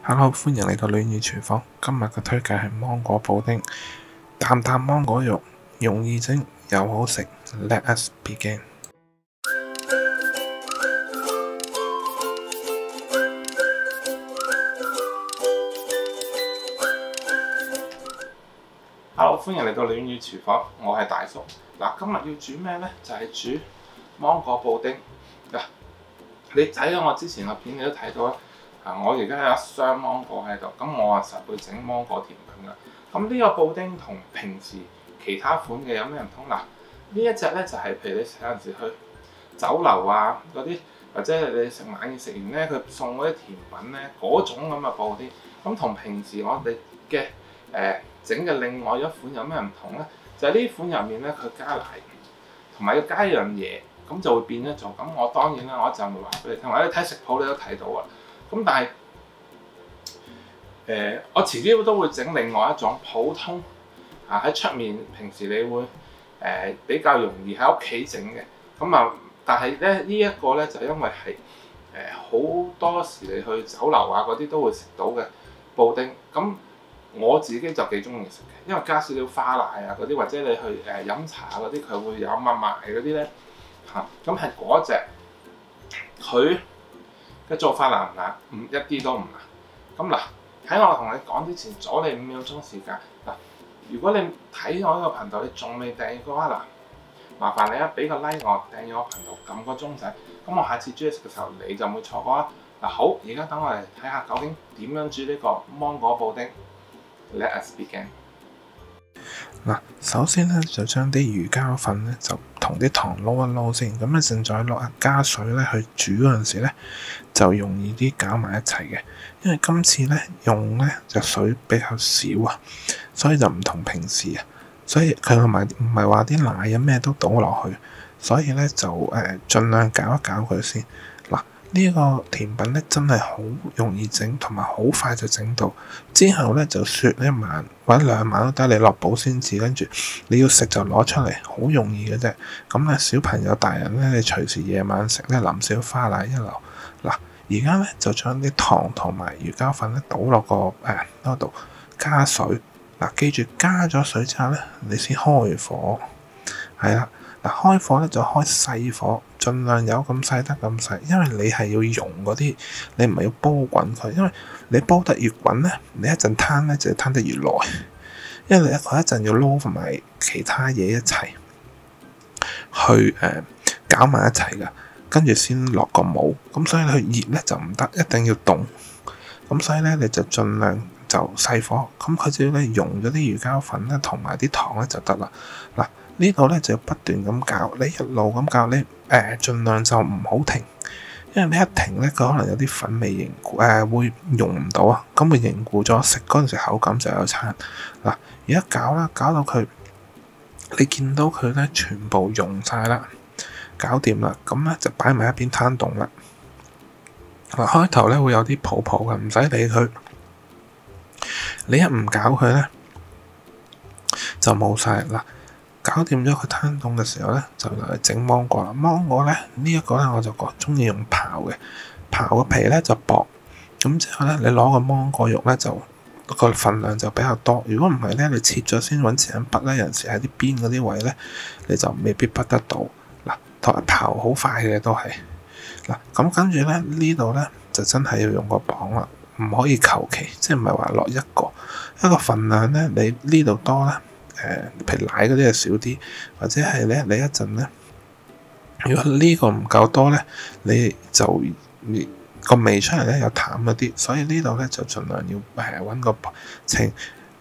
Hello，歡迎嚟到戀與廚房。今日嘅推介係芒果布丁，啖啖芒果肉，容易整又好食。Let us begin。Hello，歡迎嚟到戀與廚房，我係大叔。嗱，今日要煮咩呢？就係煮芒果布丁。嗱，你睇咗我之前嘅片，你都睇到啦。我而家有一箱芒果喺度，咁我實會整芒果甜品㗎。咁呢個布丁同平時其他款嘅有咩唔同？嗱，呢一隻咧就係譬如你有陣時去酒樓啊嗰啲，或者你食晚宴食完咧，佢送嗰啲甜品咧嗰種咁嘅布丁。咁同平時我哋嘅整嘅另外一款有咩唔同咧？就係呢款入面咧，佢加奶，同埋要加一樣嘢，咁就會變咗做。咁我當然啦，我一陣會話俾你聽，或者你睇食譜你都睇到啊。咁但係我遲啲都會整另外一種普通喺出面平時你會比較容易喺屋企整嘅。咁啊，但係咧呢一個咧就因為係好多時你去酒樓啊嗰啲都會食到嘅布丁。咁我自己就幾中意食嘅，因為加少少花奶啊嗰啲，或者你去飲茶嗰啲佢會有麥麥嗰啲咧嚇。咁係嗰隻佢嘅做法難唔難？一啲都唔難。咁嗱，喺我同你講之前，阻你5秒鐘時間。嗱，如果你睇我呢個頻道，你仲未訂嘅話，嗱，麻煩你俾個 like 我，訂咗我頻道，撳個鐘仔。咁我下次煮嘢食嘅時候，你就唔會錯過啦。嗱，好，而家等我嚟睇下究竟點樣煮呢個芒果布丁。Let us begin。嗱，首先咧就將啲魚膠粉咧就同啲糖撈一撈先，咁咧正再落加水咧去煮嗰陣時咧就容易啲攪埋一齊嘅。因為今次咧用咧就水比較少啊，所以就唔同平時啊，所以佢同埋唔係話啲奶啊咩都倒落去，所以咧就盡量攪一攪佢先。嗱，呢個甜品咧真係好容易整，同埋好快就整到。之後咧就雪1晚或者2晚都得，你落保鮮紙，跟住你要食就攞出嚟，好容易嘅啫。咁咧小朋友大人咧，你隨時夜晚食咧淋少花奶一流。嗱，而家咧就將啲糖同埋魚膠粉咧倒落個嗰度，加水。嗱，記住加咗水之後咧，你先開火。係啦。嗱，開火咧就開細火，盡量有咁細得咁細，因為你係要溶嗰啲，你唔係要煲滾佢，因為你煲得越滾咧，你一陣攤咧就攤得越耐，因為你佢一陣要撈埋其他嘢一齊去攪埋一齊噶，跟住先落個模，咁所以佢熱咧就唔得，一定要凍，咁所以咧你就盡量就細火，咁佢只要咧溶咗啲魚膠粉咧同埋啲糖咧就得啦。嗱。呢度咧就要不斷咁攪，你一路咁攪，你盡量就唔好停，因為你一停咧，佢可能有啲粉味凝固，會溶唔到啊，咁會凝固咗，食嗰陣時口感就有差。嗱，而家攪啦，攪到佢，你見到佢咧全部溶晒啦，搞掂啦，咁咧就擺埋一邊攤凍啦。嗱，開頭咧會有啲泡泡嘅，唔使理佢，你一唔攪佢咧就冇晒啦。搞掂咗佢攤凍嘅時候咧，就嚟整芒果啦。芒果咧呢一個咧，我就中意用刨嘅，刨個皮咧就薄。咁之後咧，你攞個芒果肉咧就個份量就比較多。如果唔係咧，你切咗先揾匙羹筆咧，有陣時喺啲邊嗰啲位咧，你就未必筆得到。嗱，同埋刨好快嘅都係。嗱，咁跟住咧呢度咧就真係要用個磅啦，唔可以求其，即係唔係話落一個份量咧，你呢度多咧。譬如奶嗰啲就少啲，或者係咧你一陣咧，如果呢個唔夠多咧，你就個味出嚟咧又淡一啲，所以呢度咧就盡量要揾個稱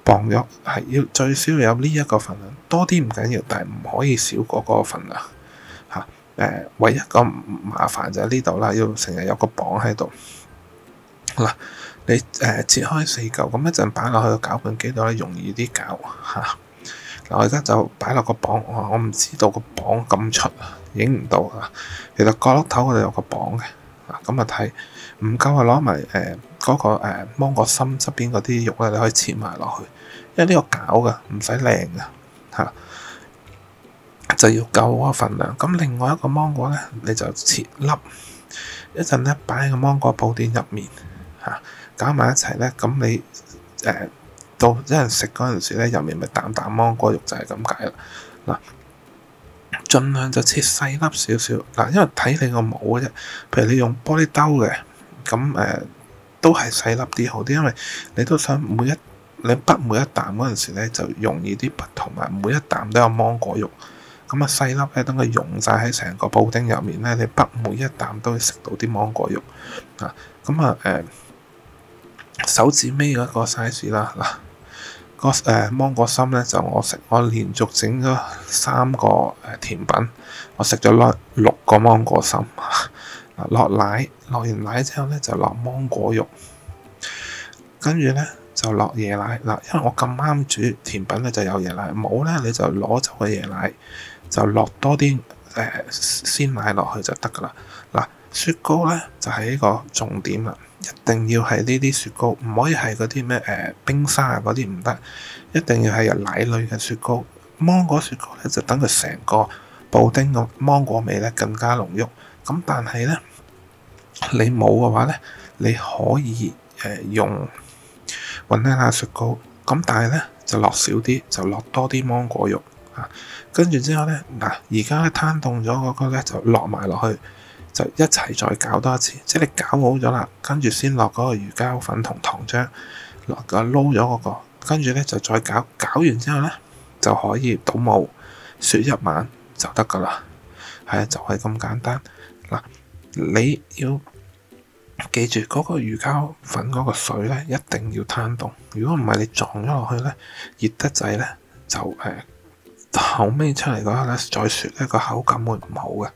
磅咗，係要最少有呢一個份量，多啲唔緊要，但係唔可以少過嗰個份量嚇。唯一個麻煩就喺呢度啦，要成日有個磅喺度。嗱，你切開4嚿，咁一陣擺落去個攪拌機度咧，容易啲攪嚇。嗱，我而家就擺落個磅，我唔知道個磅咁出啊，影唔到啊。其實角落頭嗰度有個磅嘅，咁啊睇唔夠啊，攞埋嗰個芒果心側邊嗰啲肉咧，你可以切埋落去，因為呢個攪嘅唔使靚嘅嚇，就要夠嗰個份量。咁另外一個芒果咧，你就切粒，一陣咧擺喺個芒果布丁入面嚇。搞埋一齊咧，咁你到一人食嗰陣時咧，入面咪啖啖芒果肉，就係咁解啦。嗱，盡量就切細粒少少嗱，因為睇你個模嘅啫。譬如你用玻璃兜嘅，咁都係細粒啲好啲，因為你都想你滗每一啖嗰陣時咧就容易啲滗，同埋每一啖都有芒果肉。咁啊細粒咧，等佢溶晒喺成個布丁入面咧，你滗每一啖都會食到啲芒果肉啊。咁啊手指尾嗰個 size 啦，嗱芒果心咧就我連續整咗3個甜品，我食咗6個芒果心。落完奶之後咧就落芒果肉，跟住咧就落椰奶嗱，因為我咁啱煮甜品咧就有椰奶，冇咧你就攞走個椰奶，就落多啲鮮奶落去就得噶啦。嗱，雪糕咧就係呢個重點啦，一定要係呢啲雪糕，唔可以係嗰啲咩冰沙啊嗰啲唔得，一定要係有奶類嘅雪糕。芒果雪糕咧就等佢成個布丁個芒果味咧更加濃郁。咁但係咧你冇嘅話咧，你可以用雲呢拿雪糕，咁但係咧就落少啲，就落多啲芒果肉啊。跟住之後咧，嗱而家咧攤凍咗嗰個咧就落埋落去，就一齊再攪多一次。即係你攪好咗啦，跟住先落嗰個魚膠粉同糖漿，撈咗嗰個，跟住咧就再攪完之後咧就可以倒模雪一晚就得噶啦。係啊，就係咁簡單。嗱，你要記住嗰個魚膠粉嗰個水咧，一定要攤凍。如果唔係，你撞咗落去咧，熱得滯咧，就後尾出嚟嗰刻咧，再雪咧個口感會唔好嘅。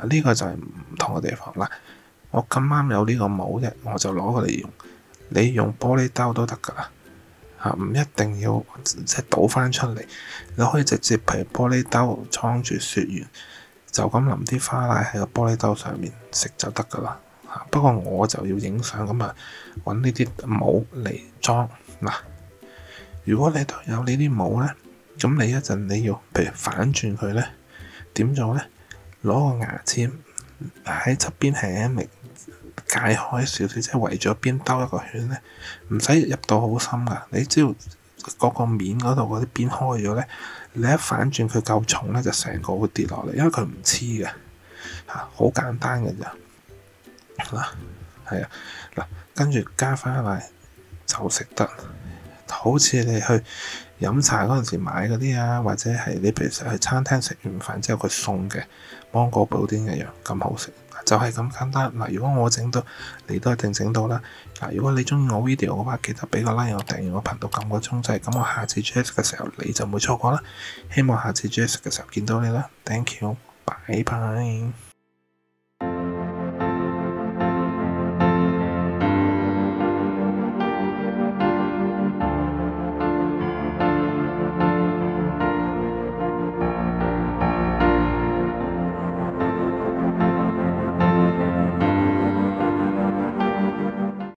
呢個就係唔同嘅地方啦。我咁啱有呢個模啫，我就攞佢嚟用。你用玻璃兜都得㗎啦，唔一定要即係倒翻出嚟。你可以直接譬如玻璃兜裝住雪完，就咁淋啲花奶喺個玻璃兜上面食就得㗎啦。不過我就要影相咁啊，揾呢啲模嚟裝嗱。如果你都有呢啲模咧，咁你一陣你要譬如反轉佢咧，點做咧？攞個牙籤喺側邊輕輕界開少少，即係圍咗邊兜一個圈咧，唔使入到好深㗎。你只要嗰個面嗰度嗰啲邊開咗咧，你一反轉佢夠重咧，就成個會跌落嚟，因為佢唔黐嘅嚇，好簡單嘅咋嗱，係啊嗱，跟住加翻奶就食得，好似你去飲茶嗰陣時買嗰啲啊，或者係你譬如去餐廳食完飯之後佢送嘅芒果布丁一樣咁好食，就係咁簡單嗱。如果我整到，你都一定整到啦嗱。如果你中意我 video 嘅話，記得俾個 like 我，訂閱我頻道，撳個鐘掣，咁我下次煮嘢食嘅時候你就唔會錯過啦。希望下次煮嘢食嘅時候見到你啦。Thank you，拜拜。